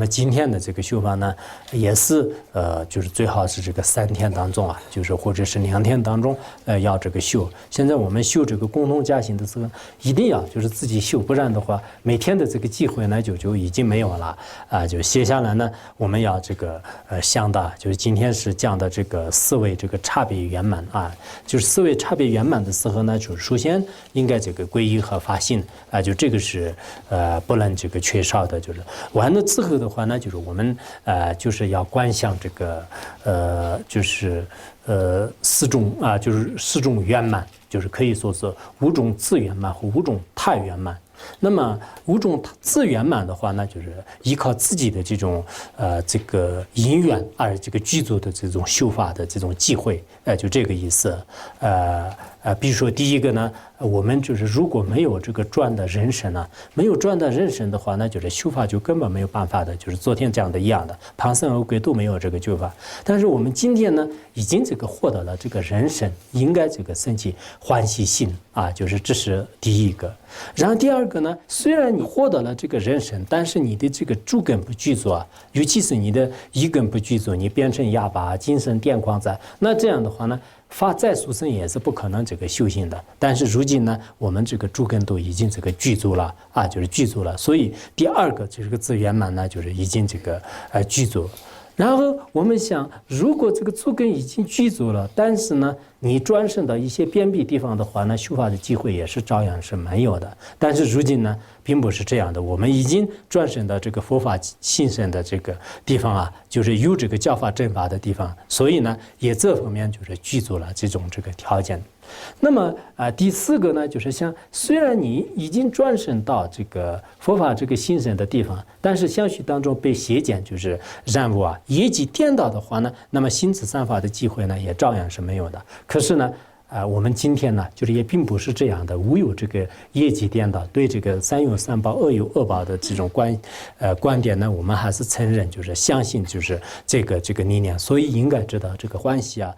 么今天的这个修法呢，也是就是最好是这个3天当中啊，就是或者是2天当中，要这个修。现在我们修这个共同家行的时候，一定要就是自己修，不然的话，每天的这个机会呢就已经没有了啊。就接下来呢，我们要这个想的，就是今天是讲的这个4位这个差别圆满啊，就是4位差别圆满的时候呢，就是首先应该这个皈依和发心啊，就这个是不能这个缺少的。就是完了之后的话呢，就是我们就是要观想这个就是4种啊，就是4种圆满，就是可以说是5种自圆满和5种太圆满。那么5种自圆满的话呢，就是依靠自己的这种这个因缘而这个具足的这种修法的这种机会，就这个意思。比如说第一个呢，我们就是如果没有这个转的人身呢，没有转的人身的话呢，就是修法就根本没有办法的，就是昨天讲的一样的，旁生而归都没有这个修法。但是我们今天呢，已经这个获得了这个人身，应该这个升起欢喜心啊，就是这是第一个。然后第二个呢，虽然你获得了这个人身，但是你的这个诸根不具足啊，尤其是你的一根不具足，你变成哑巴、精神癫狂在，那这样的话呢，发再殊胜也是不可能这个修行的。但是如今呢，我们这个诸根都已经这个具足了啊，就是具足了。所以第二个这个自圆满呢，就是已经这个具足。然后我们想，如果这个诸根已经具足了，但是呢，你转生到一些边僻地方的话呢，修法的机会也是照样是没有的。但是如今呢，并不是这样的，我们已经转生到这个佛法兴盛的这个地方啊，就是有这个教法正法的地方，所以呢，也这方面就是具足了这种这个条件。那么第4个呢，就是像虽然你已经转生到这个佛法这个兴盛的地方，但是相续当中被邪见就是染污啊、业绩颠倒的话呢，那么心持三法的机会呢，也照样是没有的。可是呢，我们今天呢，就是也并不是这样的，无有这个业绩颠倒，对这个三有三报、恶有恶报的这种观点呢，我们还是承认，就是相信就是这个理念，所以应该知道这个欢喜啊。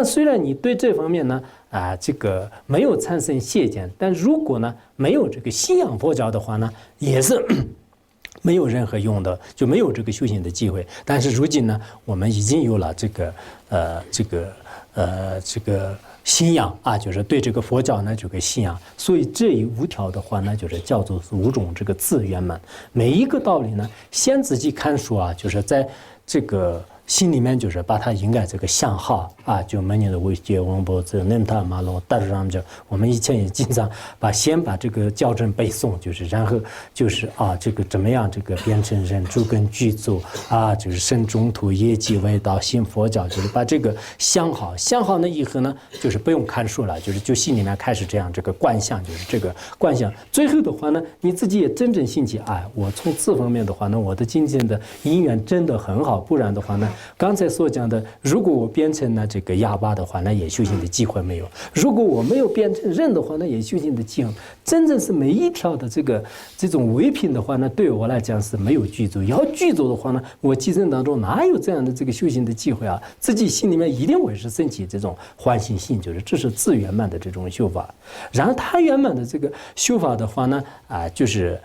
虽然你对这方面呢这个没有产生邪见，但如果呢没有这个信仰佛教的话呢，也是没有任何用的，就没有这个修行的机会。但是如今呢，我们已经有了这个信仰啊，就是对这个佛教呢这个信仰，所以这5条的话呢，就是叫做是5种这个自圆满。每一个道理呢，先自己看书啊，就是在这个心里面就是把它应该这个想好啊，就每年的为解王波这能他马龙大致上就我们以前也经常先把这个校正背诵，就是然后就是这个怎么样这个变成人诸根具足啊，就是生中土业绩为道信佛教，就是把这个想好了以后呢，就是不用看书了，就心里面开始这样这个观想，就是这个观想。最后的话呢，你自己也真正信起，我从这方面的话呢，我的今天的因缘真的很好，不然的话呢，刚才所讲的，如果我变成了这个哑巴的话，那也修行的机会没有；如果我没有变成人的话，那也修行的机会。真正是每一条的这种唯品的话呢，对我来讲是没有具足。要具足的话呢，我今生当中哪有这样的这个修行的机会啊？自己心里面一定会是升起这种欢喜心，就是这是自圆满的这种修法。然后他圆满的这个修法的话呢，就是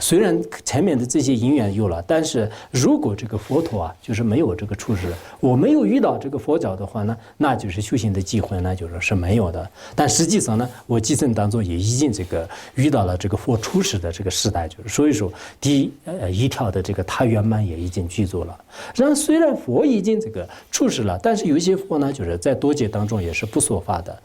虽然前面的这些因缘有了，但是如果这个佛陀啊，就是没有这个出世，我没有遇到这个佛教的话呢，那就是修行的机会呢，就是没有的。但实际上呢，我今生当中也已经这个遇到了这个佛出世的这个时代，就是所以说第一条的这个他圆满也已经具足了。然后虽然佛已经这个出世了，但是有一些佛呢，就是在多劫当中也是不说法的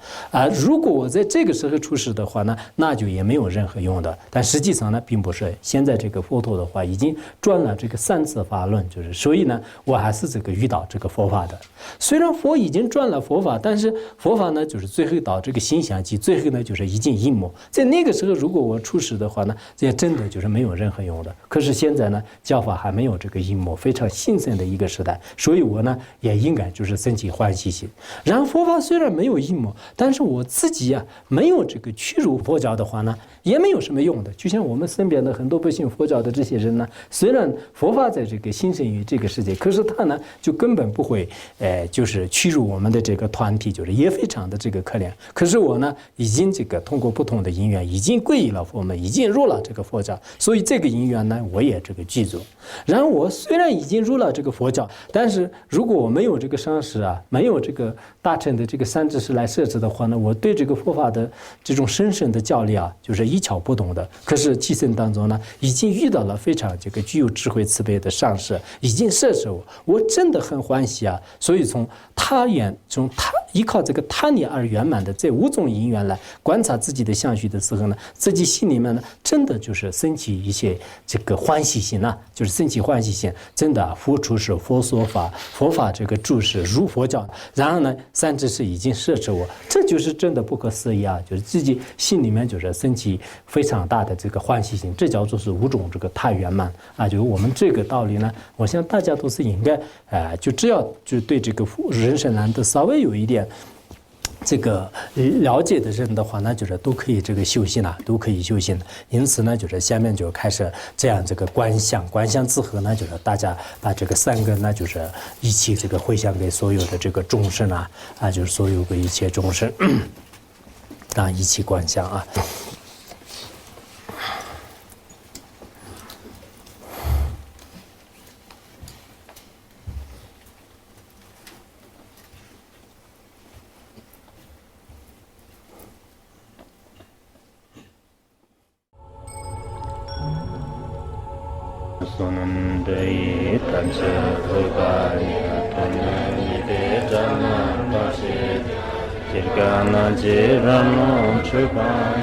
如果我在这个时候出世的话呢，那就也没有任何用的。但实际上呢，并不是现在这个佛陀的话已经转了这个3次法轮，就是所以呢，我还是这个遇到这个佛法的。虽然佛已经转了佛法，但是佛法呢，就是最后到这个心想期，最后呢就是已经隐没。在那个时候，如果我出世的话呢，这真的就是没有任何用的。可是现在呢，教法还没有这个隐没，非常兴盛的一个时代，所以我呢也应该就是升起欢喜心。然后佛法虽然没有隐没，但是我自己没有这个屈辱佛教的话呢，也没有什么用的。就像我们身边的很多不信佛教的这些人呢，虽然佛法在这个兴盛于这个世界，可是他呢就根本不会，就是屈辱我们的这个团体，就是也非常的这个可怜。可是我呢，已经这个通过不同的因缘，已经皈依了佛门，已经入了这个佛教，所以这个因缘呢，我也这个记住。然后我虽然已经入了这个佛教，但是如果我没有这个上师啊，没有这个大乘的这个三知识来设置的话呢，我对这个佛法的这种深深的教理啊，就是一窍不懂的。可是气生当中呢，已经遇到了非常这个具有智慧慈悲的上师，已经摄持我，我真的很欢喜啊。所以从他依靠这个他念而圆满的这5种因缘来观察自己的相续的时候呢，自己心里面呢，真的就是升起一些这个欢喜心啊，就是升起欢喜心，真的佛出世，佛说法，佛法这个注释如佛教，然后呢，三知识已经摄持我，这就是真的不可思议啊！就是自己心里面就是升起非常大的这个欢喜心，这叫做是5种这个太圆满啊！就是我们这个道理呢，我想大家都是应该就只要就对这个人生难得稍微有一点这个了解的人的话呢，就是都可以这个修行了，都可以修行。因此呢，就是下面就开始这样这个观想之后呢，就是大家把这个3个呢，就是一起这个回向给所有的这个众生啊，就是所有的一切众生啊，一起观想啊。Sonandai Tancha Vipanya Tonani Jana Vashi Jirgana Jirano Chupai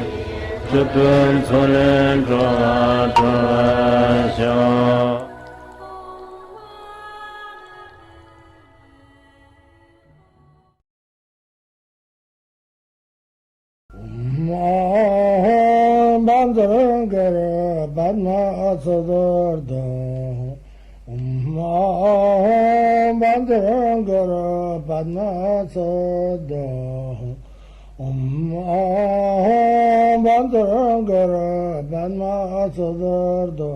Chupun Solen Droa Droa Shao Banzarangara Badna Sadardha Banzarangara Badna Sadardha Banzarangara Badna Sadardha